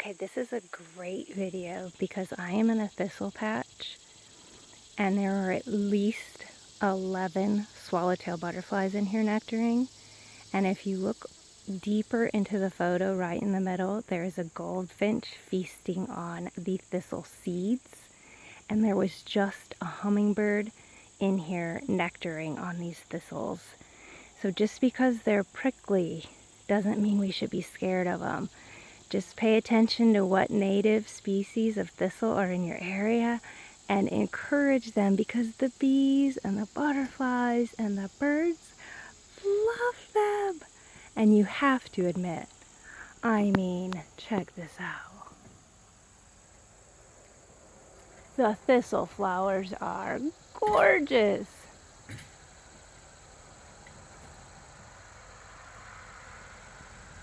Okay, this is a great video because I am in a thistle patch and there are at least 11 swallowtail butterflies in here nectaring. And if you look deeper into the photo right in the middle, there is a goldfinch feasting on the thistle seeds. And there was just a hummingbird in here nectaring on these thistles. So just because they're prickly doesn't mean we should be scared of them. Just pay attention to what native species of thistle are in your area and encourage them, because the bees and the butterflies and the birds love them. And you have to admit, check this out. The thistle flowers are gorgeous.